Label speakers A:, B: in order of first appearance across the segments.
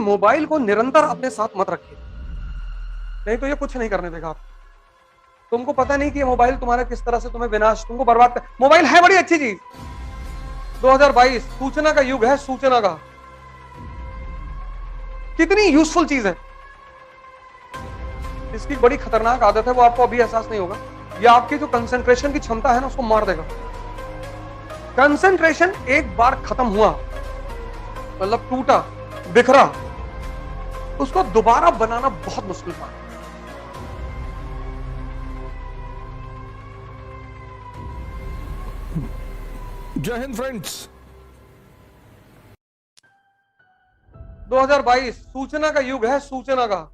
A: Mobile को निरंतर अपने साथ मत रखिए, नहीं तो ये कुछ नहीं करने देगा आपको। तुमको पता नहीं कि ये मोबाइल तुम्हारा किस तरह से तुम्हें विनाश, तुमको बर्बाद कर। मोबाइल है बड़ी अच्छी चीज। 2022 सूचना का युग है, सूचना का कितनी यूजफुल चीज है। इसकी बड़ी खतरनाक आदत है, वो आपको अभी एहसास नहीं होगा। ये आपकी जो कंसंट्रेशन की क्षमता है ना, उसको मार देगा। कंसंट्रेशन एक बार खत्म हुआ, मतलब टूटा, बिखरा, उसको दोबारा बनाना बहुत मुश्किल था।
B: जय हिंद फ्रेंड्स।
A: 2022 सूचना का युग है, सूचना का।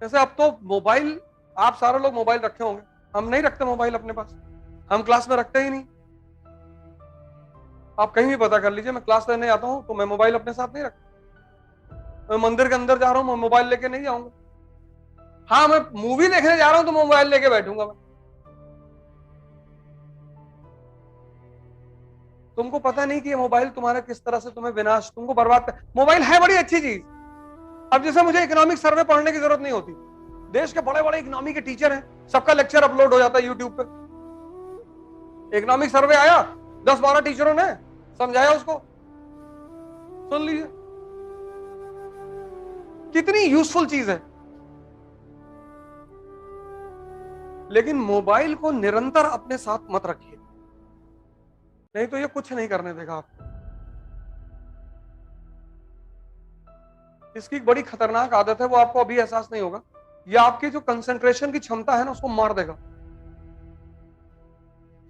A: जैसे अब तो मोबाइल, आप सारे लोग मोबाइल रखे होंगे, हम नहीं रखते मोबाइल अपने पास, हम क्लास में रखते ही नहीं। आप कहीं भी पता कर लीजिए, मैं क्लास लेने आता हूं तो मैं मोबाइल अपने साथ नहीं रखता। मैं मंदिर के अंदर जा रहा हूं, मैं मोबाइल लेके नहीं जाऊंगा। हाँ, मैं मूवी देखने जा रहा हूं तो मोबाइल लेके बैठूंगा मैं। तुमको पता नहीं कि ये मोबाइल तुम्हारा किस तरह से तुम्हें विनाश, तुमको बर्बाद कर। मोबाइल है बड़ी अच्छी चीज। अब जैसे मुझे इकोनॉमिक सर्वे पढ़ने की जरूरत नहीं होती, देश के बड़े बड़े इकोनॉमी के टीचर हैं, सबका लेक्चर अपलोड हो जाता है यूट्यूब पे। इकोनॉमिक सर्वे आया, 10-12 टीचरों ने समझाया, उसको सुन लीजिए। कितनी यूजफुल चीज है। लेकिन मोबाइल को निरंतर अपने साथ मत रखिए, नहीं तो ये कुछ नहीं करने देगा आपको। इसकी बड़ी खतरनाक आदत है, वो आपको अभी एहसास नहीं होगा। ये आपकी जो कंसंट्रेशन की क्षमता है ना, उसको मार देगा।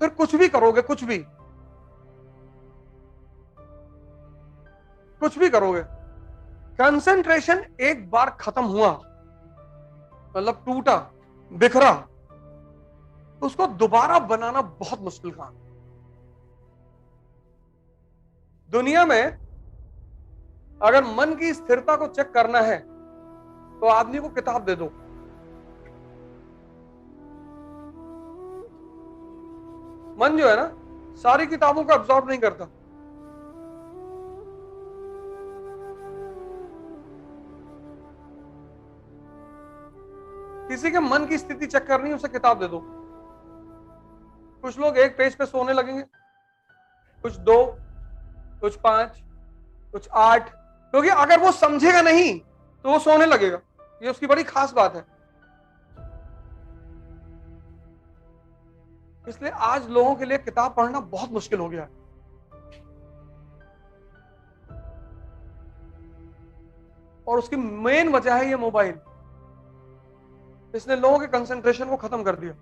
A: फिर कुछ भी करोगे, कुछ भी करोगे, कंसंट्रेशन एक बार खत्म हुआ, मतलब टूटा, बिखरा, उसको दोबारा बनाना बहुत मुश्किल काम। दुनिया में अगर मन की स्थिरता को चेक करना है तो आदमी को किताब दे दो। मन जो है ना, सारी किताबों को अब्सॉर्ब नहीं करता। किसी के मन की स्थिति चेक करनी है, उसे किताब दे दो। कुछ लोग एक पेज पे सोने लगेंगे, कुछ 2, कुछ 5, कुछ 8, क्योंकि अगर वो समझेगा नहीं तो वो सोने लगेगा। ये उसकी बड़ी खास बात है। इसलिए आज लोगों के लिए किताब पढ़ना बहुत मुश्किल हो गया है। और उसकी मेन वजह है ये मोबाइल। इसने लोगों के कंसंट्रेशन को खत्म कर दिया,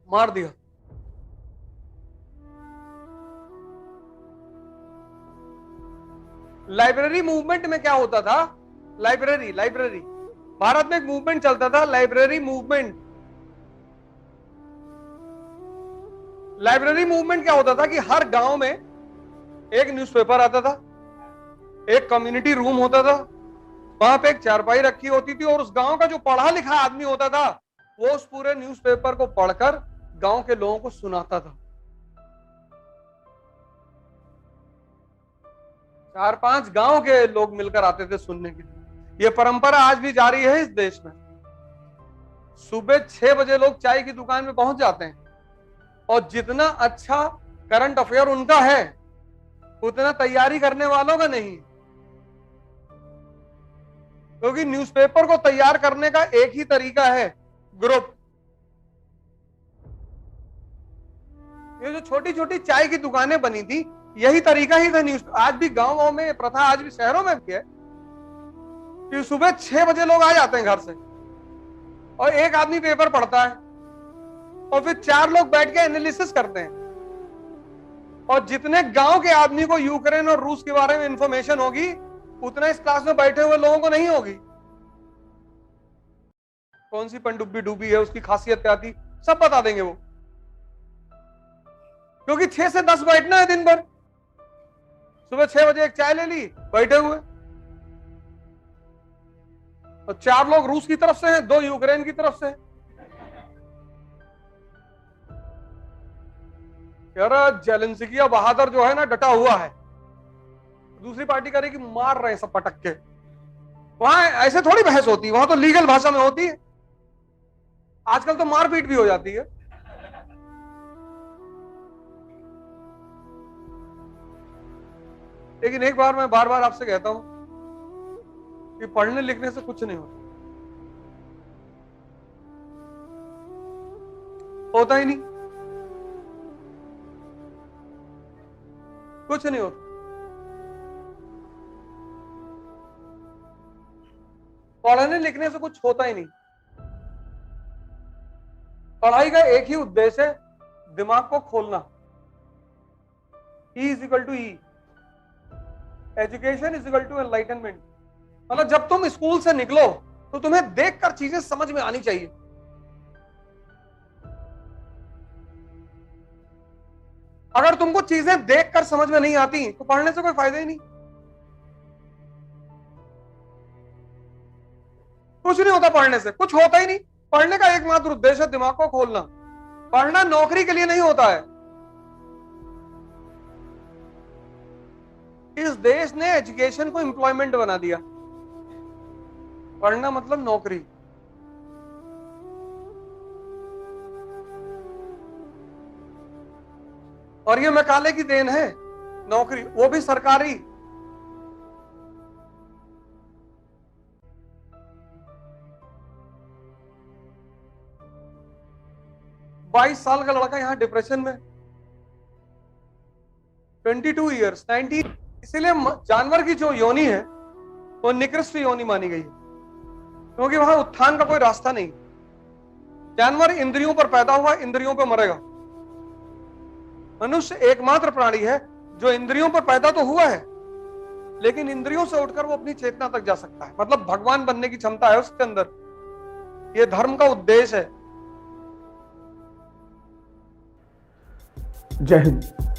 A: मार दिया। लाइब्रेरी मूवमेंट में क्या होता था? लाइब्रेरी भारत में एक मूवमेंट चलता था, लाइब्रेरी मूवमेंट। लाइब्रेरी मूवमेंट क्या होता था कि हर गांव में एक न्यूज़पेपर आता था, एक कम्युनिटी रूम होता था, वहां पे एक चारपाई रखी होती थी, और उस गांव का जो पढ़ा लिखा आदमी होता था वो उस पूरे न्यूज़पेपर को पढ़कर गांव के लोगों को सुनाता था। 4-5 गांव के लोग मिलकर आते थे सुनने के लिए। यह परंपरा आज भी जारी है इस देश में। सुबह 6 बजे लोग चाय की दुकान में पहुंच जाते हैं, और जितना अच्छा करंट अफेयर उनका है उतना तैयारी करने वालों का नहीं, क्योंकि न्यूज़पेपर को तैयार करने का एक ही तरीका है, ग्रुप। ये जो छोटी छोटी चाय की दुकानें बनी थी, यही तरीका ही था न्यूज। आज भी गांव में प्रथा, आज भी शहरों में भी है कि सुबह 6 बजे लोग आ जाते हैं घर से, और एक आदमी पेपर पढ़ता है, और फिर 4 लोग बैठ के एनालिसिस करते हैं। और जितने गांव के आदमी को यूक्रेन और रूस के बारे में इंफॉर्मेशन होगी, उतना इस क्लास में बैठे हुए लोगों को नहीं होगी। कौन सी पनडुब्बी डूबी है, उसकी खासियत क्या थी, सब बता देंगे वो, क्योंकि 6 से 10 बैठना है दिन भर। सुबह 6 बजे एक चाय ले ली, बैठे हुए। और 4 लोग रूस की तरफ से हैं, 2 यूक्रेन की तरफ से हैं। यार जेलेंस्की बहादुर जो है ना डटा हुआ है, दूसरी पार्टी करे कि मार रहे हैं सब पटक के। वहां ऐसे थोड़ी बहस होती है, वहां तो लीगल भाषा में होती है। आजकल तो मारपीट भी हो जाती है। लेकिन एक बार मैं बार बार आपसे कहता हूं कि पढ़ने लिखने से कुछ नहीं होता ही नहीं, कुछ नहीं होता। पढ़ने लिखने से कुछ होता ही नहीं। पढ़ाई का एक ही उद्देश्य है, दिमाग को खोलना। E is equal to E, education is equal to enlightenment. मतलब जब तुम स्कूल से निकलो तो तुम्हें देखकर चीजें समझ में आनी चाहिए। अगर तुमको चीजें देखकर समझ में नहीं आती तो पढ़ने से कोई फायदा ही नहीं, कुछ नहीं होता। पढ़ने से कुछ होता ही नहीं। पढ़ने का एकमात्र उद्देश्य है दिमाग को खोलना। पढ़ना नौकरी के लिए नहीं होता है। इस देश ने एजुकेशन को एम्प्लॉयमेंट बना दिया। पढ़ना मतलब नौकरी। और ये मैकाले की देन है, नौकरी, वो भी सरकारी। बाईस साल का लड़का यहां डिप्रेशन में, 22 ईयर्स, 19। इसीलिए जानवर की जो योनि है वो निकृष्ट योनि मानी गई है, क्योंकि वहां उत्थान का कोई रास्ता नहीं। जानवर इंद्रियों पर पैदा हुआ, इंद्रियों पर मरेगा। मनुष्य एकमात्र प्राणी है जो इंद्रियों पर पैदा तो हुआ है, लेकिन इंद्रियों से उठकर वो अपनी चेतना तक जा सकता है। मतलब भगवान बनने की क्षमता है उसके अंदर। ये धर्म का उद्देश्य है।
B: जय हिंद।